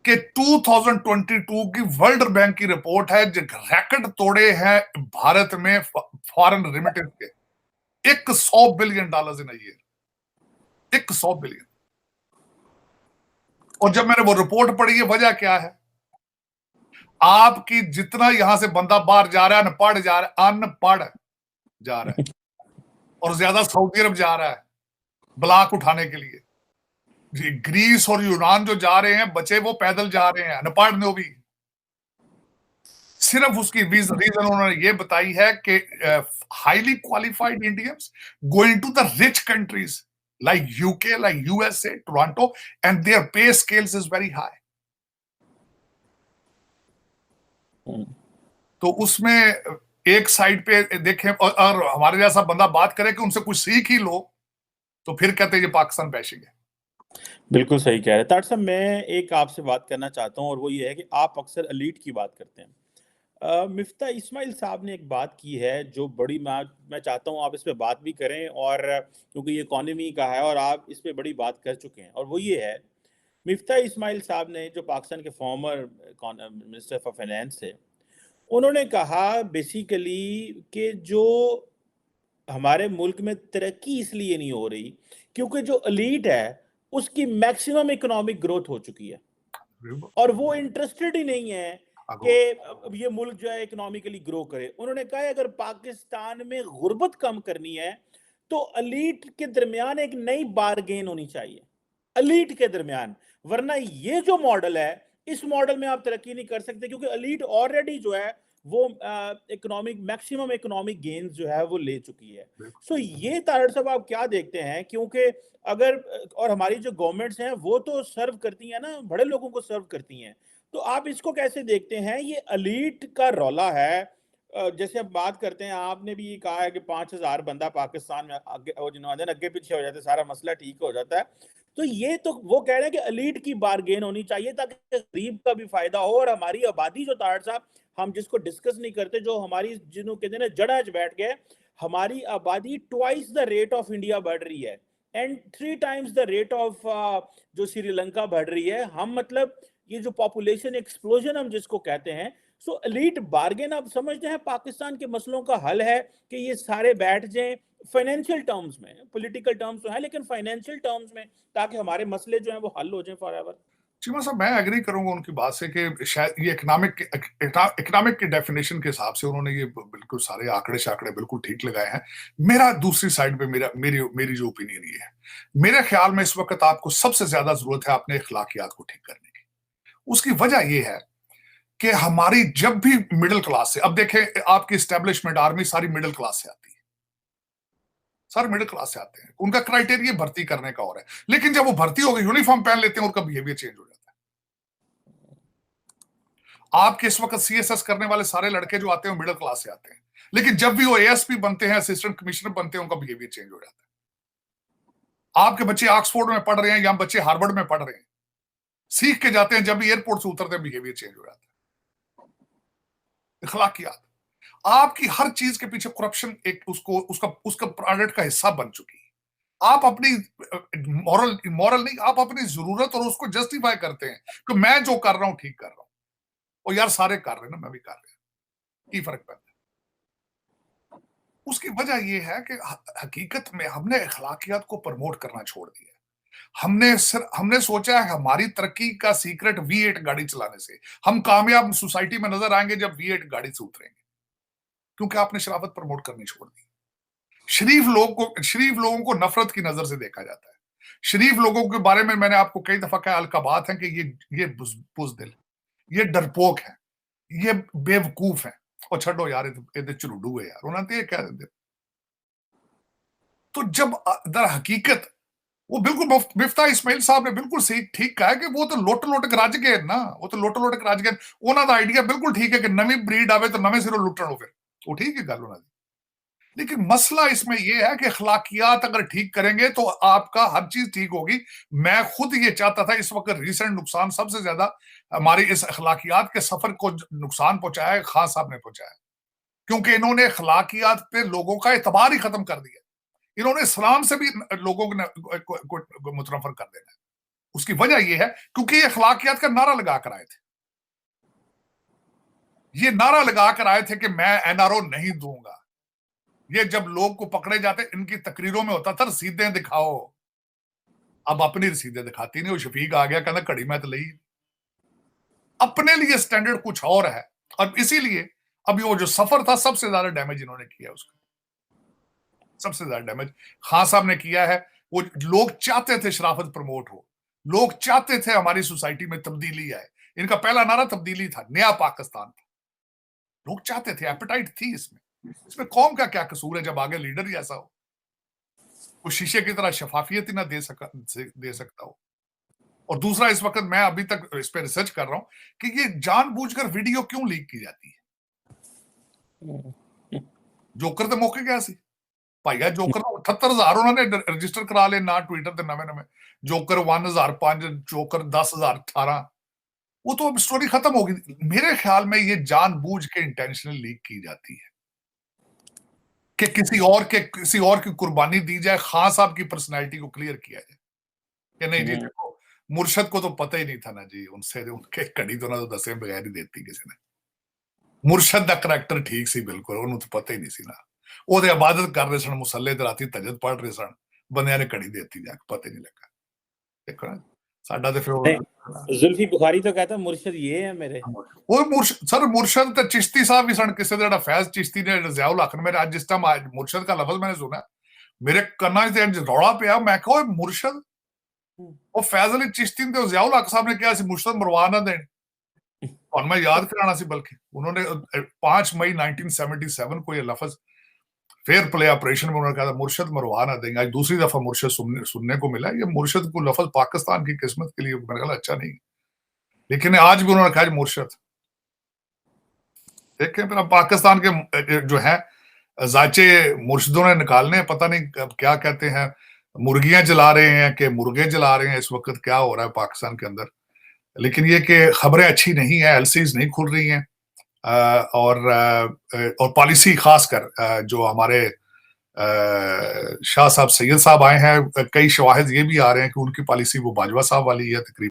कि 2022 की world bank की रिपोर्ट है जो रैकेट तोड़े हैं भारत में फॉरेन रेमिटेंस के, $100 billion in a year, $100 billion. और जब मैंने वो रिपोर्ट पढ़ी है, वजह क्या है? आपकी जितना यहां से बंदा बाहर जा रहा है, अनपढ़ जा रहा है, अनपढ़ जा रहा है, और ज्यादा सऊदी अरब जा रहा है ब्लॉक उठाने के लिए। ग्रीस और यूनान जो जा रहे हैं बच्चे, वो पैदल जा रहे हैं, अनपढ़ ने भी। सिर्फ उसकी रीजन उन्होंने ये बताई है कि highly qualified Indians going to the rich countries like UK, like USA, Toronto, and their pay scales is very high. तो उसमें एक साइड पे देखें, और हमारे जैसा बंदा बात करे कि उनसे कुछ सीख ही लो, तो फिर कहते हैं ये पाकिस्तान बैशिंग है। बिल्कुल सही कह रहे हैं तार साहब। मैं एक आपसे बात करना चाहता हूँ, और वो ये है कि आप अक्सर एलीट की बात करते हैं। मिफ्ता इस्माइल साहब ने एक बात की है जो बड़ी, मैं चाहता हूँ आप इस पे बात भी करें, और क्योंकि ये इकोनॉमी का है और आप इस पे बड़ी बात कर चुके हैं, और वो ये है, मिफ्ता इस्माइल साहब ने, जो पाकिस्तान के फॉर्मर मिनिस्टर फॉर फाइनेंस है, उन्होंने कहा बेसिकली कि जो हमारे मुल्क में तरक्की इसलिए नहीं हो रही क्योंकि जो एलीट है उसकी मैक्सिमम इकोनॉमिक ग्रोथ हो चुकी है, और वो इंटरेस्टेड ही नहीं है कि ये मुल्क जो है इकोनॉमिकली ग्रो करे। उन्होंने कहा अगर पाकिस्तान में गुर्बत कम करनी है तो एलीट के दरमियान एक नई बारगेन होनी चाहिए, एलीट के दरमियान, वरना ये जो मॉडल है, इस मॉडल में आप तरक्की नहीं कर सकते, क्योंकि एलीट ऑलरेडी जो है वो इकोनॉमिक मैक्सिमम इकोनॉमिक गेन्स जो है वो ले चुकी है। सो ये तारड़ साहब आप क्या देखते हैं? क्योंकि अगर, और हमारी जो गवर्नमेंट्स हैं वो तो सर्व करती हैं ना, बड़े लोगों को सर्व करती हैं, तो आप इसको कैसे देखते हैं? ये एलीट का रौला है। जैसे अब बात करते हैं, आपने भी कहा है कि 5,000 बंदा पाकिस्तान में आगे, और जिन्होंने अगे पीछे हो जाते सारा मसला ठीक हो जाता है। तो ये तो वो कह रहे हैं कि एलीट की बारगेन होनी चाहिए ताकि गरीब का भी फायदा हो, और हमारी आबादी जो तारड़ साहब, हम जिसको डिस्कस नहीं करते, जो हमारी, जिन्हों कहते हैं जड़ा बैठ गए, हमारी आबादी twice the rate of India बढ़ रही है and 3 times the rate of जो श्रीलंका बढ़ रही है। हम मतलब ये जो पॉपुलेशन एक्सप्लोजन हम जिसको कहते हैं, सो एलीट बार्गेन आप समझते हैं पाकिस्तान के मसलों का हल है कि ये सारे बैठ जाएं फाइनेंशियल टर्म्स में, पॉलिटिकल टर्म्स तो है लेकिन फाइनेंशियल टर्म्स में, ताकि हमारे मसले जो हैं वो हल हो जाएं फॉर एवर। चीमा साहब, मैं एग्री करूंगा उनकी बात से कि शायद ये इकोनॉमिक की डेफिनेशन के हिसाब से उन्होंने ये बिल्कुल सारे आंकड़े शाकड़े बिल्कुल ठीक लगाए हैं। मेरा दूसरी साइड पे मेरी जो ओपिनियन ये है, मेरे ख्याल में इस वक्त आपको सबसे ज्यादा जरूरत है अपने अखलाकियात को ठीक करने की। उसकी वजह ये है कि हमारी जब भी मिडिल क्लास से, अब देखें आपकी स्टैब्लिशमेंट आर्मी सारी मिडिल क्लास से आती है, सारे मिडिल क्लास से आते हैं, उनका क्राइटेरिया भर्ती करने का और है, लेकिन जब वो भर्ती हो गए यूनिफॉर्म पहन लेते हैं, उनका बिहेवियर चेंज हो जाता है। आपके इस वक्त सीएसएस करने वाले सारे लड़के जो आते हैं मिडिल क्लास से आते हैं, लेकिन जब भी वो एएसपी बनते हैं, असिस्टेंट कमिश्नर बनते हैं, उनका बिहेवियर चेंज हो जाता है। आपके बच्चे ऑक्सफोर्ड में पढ़ रहे हैं या बच्चे हार्वर्ड में पढ़ रहे हैं, सीख के जाते हैं, जब भी एयरपोर्ट से उतरते हैं बिहेवियर चेंज हो जाता है। इखलाकियात, आपकी हर चीज के पीछे करप्शन एक उसको उसका उसका प्रोडक्ट का हिस्सा बन चुकी है। आप अपनी मॉरल नहीं, आप अपनी जरूरत और उसको जस्टिफाई करते हैं कि मैं जो कर रहा हूं ठीक कर रहा हूं, और यार सारे कर रहे हैं ना, मैं भी कर रहा हूं, की फर्क पड़ता है? उसकी वजह यह है कि हकीकत में हमने अखलाकियात को प्रमोट करना छोड़ दिया। हमने सोचा है हमारी तरक्की का सीक्रेट V8 गाड़ी चलाने से हम कामयाब सोसाइटी में नजर आएंगे जब V8 गाड़ी से उतरेंगे, क्योंकि आपने शराफत प्रमोट करनी छोड़ दी। शरीफ लोगों को नफरत की नजर से देखा जाता है। शरीफ लोगों के बारे में मैंने आपको कई दफा कहा, अलकाबात है कि ये बुजदिल, ये डरपोक है, ये बेवकूफ है, और छो यार ये चुरुडू है यार, उन्होंने ये कह देते। तो जब दर हकीकत वो बिल्कुल मिफ्ता इस्माइल साहब ने बिल्कुल सही ठीक कहा है कि वो तो लोट लोटक राज गए ना, वो तो लोट लोटक राज गए। उन्होंने आइडिया बिल्कुल ठीक है कि नवी ब्रीड आवे तो नवे सिरों लुटण हो, फिर वो ठीक है गल उन्होंने। लेकिन मसला इसमें यह है कि अखलाकियात अगर ठीक करेंगे तो आपका हर चीज ठीक होगी। मैं खुद ये चाहता था, इस वक्त रिसेंट नुकसान सबसे ज्यादा हमारी इस अखलाकियात के सफर को नुकसान पहुंचाया है खान साहब ने पहुंचाया, क्योंकि इन्होंने अखलाकियात पे लोगों का एतबार ही खत्म कर दिया। इन्होंने इस्लाम से भी लोगों को मुतनफर कर देना है। उसकी वजह यह है क्योंकि ये अखलाकियात का नारा लगा कर आए थे। ये नारा लगा कर आए थे कि मैं एनआरओ नहीं दूंगा। ये जब लोग को पकड़े जाते इनकी तकरीरों में होता था रसीदें दिखाओ, अब अपनी रसीदें दिखाती नहीं। वो शफीक आ गया कहना घड़ी मैं तो ली। अपने लिए स्टैंडर्ड कुछ और है, और इसीलिए अभी वो जो सफर था सबसे ज्यादा डैमेज इन्होंने किया, उसका सबसे ज्यादा डैमेज खान साहब ने किया है। वो लोग चाहते थे शराफत प्रमोट हो, लोग चाहते थे हमारी सोसाइटी में तब्दीली आए। इनका पहला नारा तब्दीली था, नया पाकिस्तान था। लोग चाहते थे, एपेटाइट थी इसमें कौम का क्या कसूर है जब आगे लीडर ही ऐसा हो, वो शीशे की तरह शफाफियत ही ना दे सकता हो। और दूसरा, इस वक्त मैं अभी तक इस पे रिसर्च कर रहा हूं कि ये जानबूझकर वीडियो क्यों लीक की जाती है। जोकर तो मौके गया सी भाईया, जोकर 78,000 उन्होंने रजिस्टर करा ले ना ट्विटर ते नवे जोकर 1005, जोकर 10,018, वो तो अब स्टोरी खत्म होगी। मेरे ख्याल में ये जानबूझ के इंटेंशनल लीक की जाती है कि किसी और की कुर्बानी दी जाए, खान साहब की पर्सनैलिटी को क्लियर किया जाए कि नहीं जी देखो मुर्शद को तो पता ही नहीं था ना जी, उनसे उनके कड़ी तो ना तो दसे बगैर ही देती किसी ने। मुर्शद का करैक्टर ठीक सी बिल्कुल, उन्होंने तो पता ही नहीं सी ना। ਉਹਦੇ इबादत कर रहे सन, मुसल्ले ते राती तहज्जुद पढ़ रहे सन, बंदियां ने घड़ी देती जाके, पता ही नहीं लगा। देखो ना साडा ते फिर जुल्फी बुखारी तो कहता मुर्शद ये है मेरे। वो मुर्शद ते चिश्ती साहब भी सन किसी दा फैज चिश्ती ने ज़ियाउल हक ने मेरे आज जिस टाइम आज मुर्शद का लफ्ज मैंने सुना मेरे कन्ना च इंज रौला पिया। मैं कहा ओए मुर्शद, वो फैज अली चिश्ती ने ज़ियाउल हक साहब ने कहा सी मुर्शद मरवा ना देन। और मैं याद कराना सी, बल्कि उन्होंने 5 मई 1977 को ये लफ्ज फेयर प्ले ऑपरेशन में उन्होंने कहा था मुर्शद मरवा ना देंगे। आज दूसरी दफा मुर्शद सुनने को मिला। ये मुर्शद को लफ्ज पाकिस्तान की किस्मत के लिए मेरे ख्याल अच्छा नहीं, लेकिन आज भी उन्होंने कहा मुर्शद। देखें फिर अब पाकिस्तान के जो है जाचे मुर्शदों ने निकालने, पता नहीं क्या कहते हैं, मुर्गियां जला रहे हैं कि मुर्गे जला रहे हैं, इस वक्त क्या हो रहा है पाकिस्तान के अंदर। लेकिन ये कि खबरें अच्छी नहीं है, एलसीज नहीं खुल रही हैं, और पॉलिसी खासकर जो हमारे शाह साहब सैयद साहब आए हैं, कई शवाहिद ये भी आ रहे हैं कि उनकी पॉलिसी वो बाजवा साहब वाली है तकरीबन।